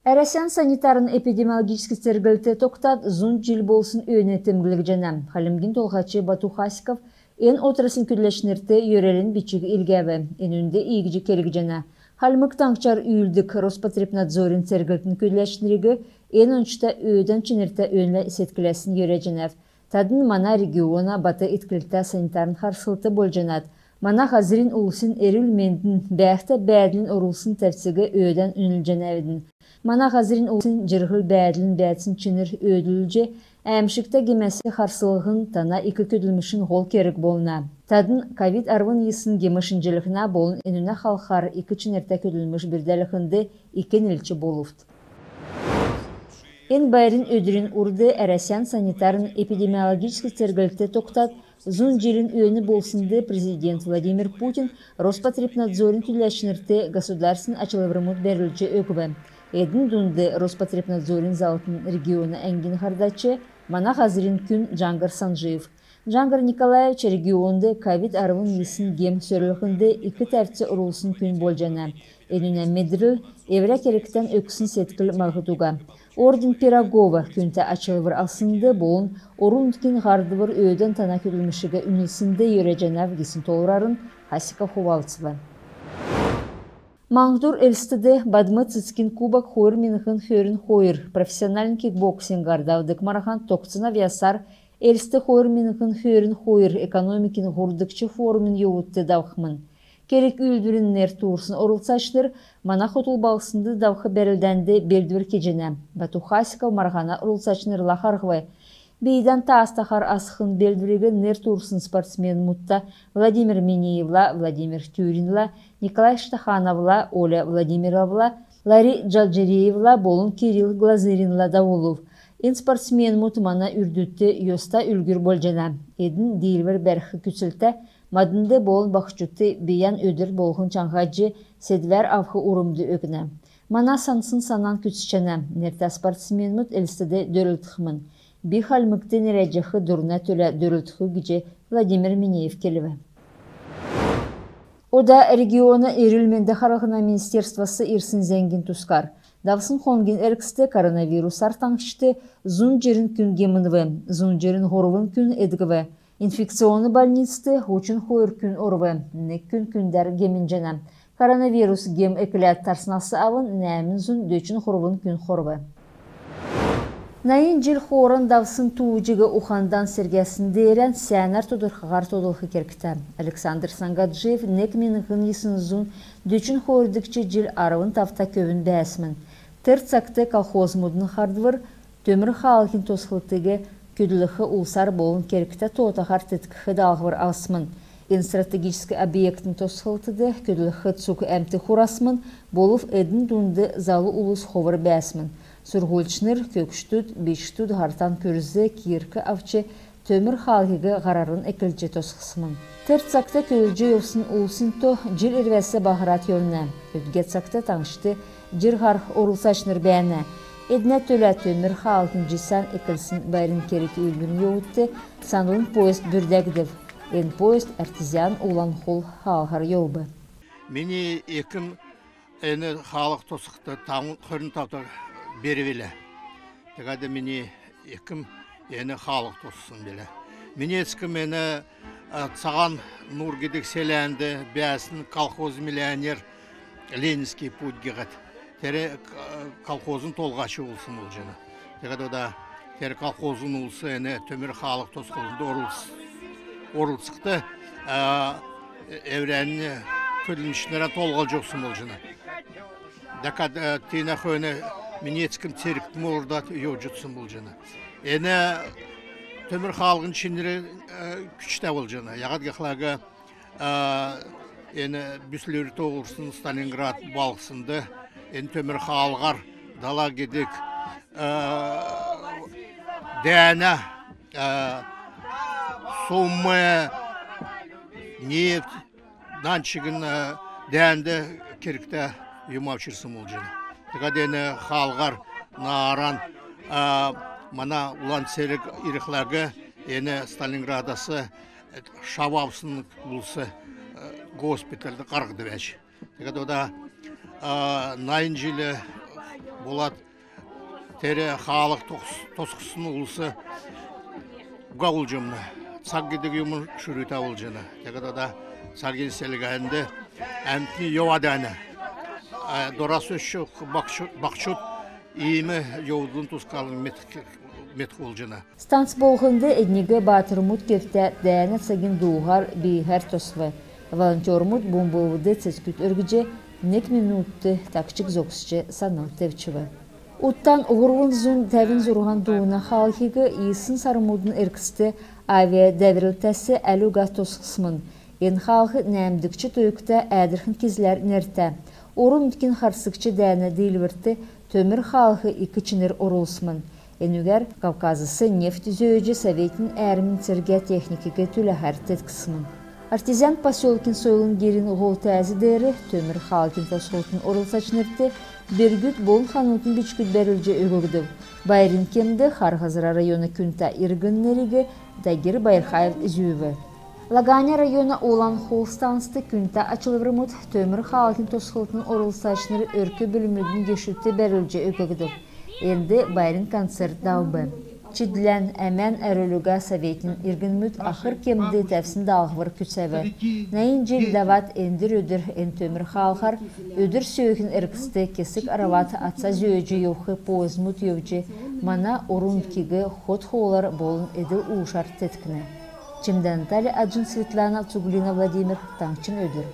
Әрәсен санитарын эпидемиологический сергілті тоқтат зун жил болсын өйнетімгілік жанам. Халимгин толғачы Бату Хасиков ен отрасын күдлешнерті йөрелін бичігі илгәбі, енінде игіжі келік жана. Халмык таңчар үйілдік Роспотребнадзорин сергілтін күдлешнерігі ен ончыта өйден ченерті өйнлі сеткілесін йөре жанав. Тадын мана региона баты иткілікті санитарын харсылты бол жанат. Мана хазырин улсын эрілмендін бәқті бәділін орылсын тәпсігі өйден үніл жанавидін. Мана хазырин улсын жырғыл бәділін бәдсін чыныр өйділже, әмшікті гемесі харсылығын тана икі көділмішін ғол керік болына. Тадын COVID-19 есын гемішін жылықына болын енуна халқар икі чынырта көділміш бірдәліқінді икен елчі болуфт. Ен байрын өдірін урды әрәсян санитарын эпидемиологический тергілікті тоқтат, зун жилин өйні болсынды президент Владимир Путин Роспотребнадзорин түләшінірті государсын ачылывырмут бәрілчі өкібі. Эдін дунды Роспотребнадзорин залтын регионы әңгін хардачы мана хазырин күн Джангар Санжиев. Джангар Николаевич регионды COVID-19 есін гем сөріліқінді икі тәртсі ұрылсын күн болжана. Энуна медрил евря керектен өксін сеткіл малғытуға. Орден Пирогова күнті ачылывыр алсынды болын орындкин ғардывыр өйден тана көрілмішігі үнілсінді ере жанав кесін толырарын Хасиков Хувалцыва. Маңдур элстіде бадмы цицкин кубок хойыр меніхін хөрін хойыр. Профессионален кикбоксинг ардавдық марахан тоқцына вясар элсті хойыр меніхін хөрін хойыр экономикин ғурдықчы форумын еуытты давқмын. Керек үлдіріннер туырсын орылсаштыр, мана хотул балсынды давқы бәрілдәнді белдвір кежіне. Бату Хасиков марғана орылсачныр лақарғвай. Бейдан таастахар асқын белдвірігі нер туырсын спортсмен мұтта Владимир Минеевла, Владимир Тюринла, Николай Штахановла, Оля Владимировла, Лари Джалджереевла, болын Кирилл Глазыринла давулов. Ен спортсмен мұт мана үрдітті йоста үлгір болжана. Едін дейілвер бәрхі күтсілті, мадынды болын бақшутты бейян өдір болғын чаңғаджы седвер авқы урымды өкіні. Мана сансын санан күтсічені, нерта спортсмен мұт әлістіде дөрілтіқмін. Би халмыкты нерәджіқі дұрна төлі дөрілтіқі гіже Владимир Минеев келіві. Ода регионы ерілменді қарағына министерствосы ирсын зәңгін тұскар. Давсын қонген әркісті коронавирус артаңшты зун жерін күн гемінві, зун жерін ғорвын күн әдгіві. Инфекционы больницты учын хойыр күн орвы, нек күн-күндер гемін жана. Коронавирус гем әкілет тарсынасы авын нәмін зун дөчін ғорвын күн хорвы. Найын жил хорын давсын туыжығы ухандан сергесінде ерен сәнер тұдырқығар тұдылқы керкті. Александр Сангаджиев нек менің ғынесын зун дөчін хордықчы жил арывын тафта көвін бәсмін. Тырцақты колхозмудын хардвыр, төмір халқын тосқылтығы көділіқі ұлсар болын керкті тоғытағар теткі далғыр алсымын. Ен стратегический объекттің тосқылтыды көділіқі цуқы әмті құрасмын, болув әдің дүнді залы ұлыс ховыр бәсмін. Сұрғылчыныр көкштүд, бештүд ғартан көрізі киіркі авчы төмір халқығы ғарарын әкілчі тосқысымын. Тырцақты көлжі өсін ұлсын то жил ирвәсі бағырат йөліне. Өтгет сақты таңшты жир ғарқ орылсашныр бәні. Эдіне төлі төмір халқын жисан әкілсін байрын кереті үлгін еуітті санылын поезд бүрдәгдів. Ен поезд артизиан улан қол халғар еубы. Мені екім әні халық тосықты қырын таптар берівелі. Тегады мені екім әні халық тосысын білі. Мені ескім әні саған нұргедік селәнді бәсін колхоз миллионер Ленинский путь геғат. Тәрі колхозын толғашы олсын ол жаны. Тегады да тәрі колхозын олсы әні төмір халық тосқылында орылсықты әврәні көділмішінлерін толғал жоқсын ол жаны. Дәкад тейна қойны Минецким церктім орда еуджытсын бұл жана. Әні төмір халғын шендері күчті бұл жана. Яғад қақлағы әні бүслері тоғырсын Сталинград балғысынды. Әні төмір халғар дала кедік дәні, суммы, нефт, даншығын дәнді керікті үймавшырсын бұл жана. Тегадені халғар наран мана улан серік иріқләгі ені Сталинградасы шабапсын бұлсы госпитальді қарғды бәш. Тегады ода найын жылы Булат тере халық тосқысын ұлысы ғауылжымны. Сағгедегі юмын шүріт ауылжыны. Тегада да сағген селгәнді әмтіні йоваданы. Дорасы өші бақшут иімі йовдың тұсқалын мет қолжыны. Станс болғынды әднегі батырмут кефті дәйіні сәген дуғар бейхер тосвы. Волонтермут бомбовыды цескүт өргіже нек минутты такчык зоксчы саныл тевчіві. Уттан ұғырвын зұн тәвін зұрған дуына халқығы иесін сарымудын әркісті авиа дәвірілтәсі әлі ұға тосқысмын. Ен халқы нәмдікчі тойықта әдірхін кезлер нәрті. Орын үткен қарсықчы дәні дейлвірті төмір халқы икічінер орылсымын. Енігер Кавказысы нефть зөйджі Советін әрімін церге техникіге түлі әртет кісімін. Артизан поселкин сойлын герин ғол тәзі дәрі төмір халқын тосқылтын орылсачнырты Бергүт болын ханутын бичкүт бәрілже өгігді. Байрин кемді Харғазыра районы күнта иргіннерігі Дагир Байырхаев зүйі. Лаганя районы olan хол станцты күнта ачылывырмыд төмір халқын тосқылтын орылсачныры өркі бөлімлігін гешүтті бәрілже өгігді. Енді Байрин концерт даубы. Чидлен әмән әріліға Советін иргінмүд ақыр кемді тәфсін дағығыр күтсәві. Нәйін жел дават әндір өдір ән төмір қалғар, өдір сөйгін әркісті кесік арават атса зөйджі еуқы поезмұт еуджі, мана орын кегі ход қолар болын әділ ұшар тәткіні. Чемді Наталья Аджин, Светлана Цуглина, Владимир Таңчын өдір.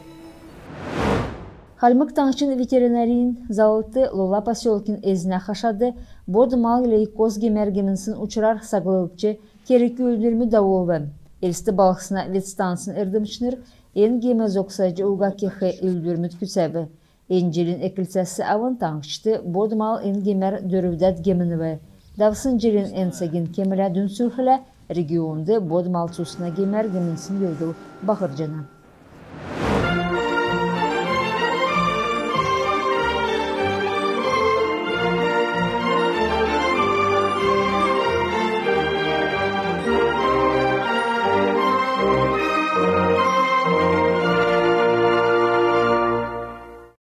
Халмык Таңчын ветеринарийин зауыты Лола поселкин эзіне қашады, боды мал лейкоз кемергемінсін ұчырар сағылықчы керекі өлдірмі дауылы. Элісті балықсына ветстансын әрдімшінір, ен кеме зоқсайжы ұға кеқі өлдірміт күсәбі. Энжелін әкілсәсі авын таңшты боды мал ен кемер дөрівдәт кемініві. Давсын желін әнсәген кемілі дүн сүрхілі регионды боды мал сусына кемер кемінсін елділ бақыр жана.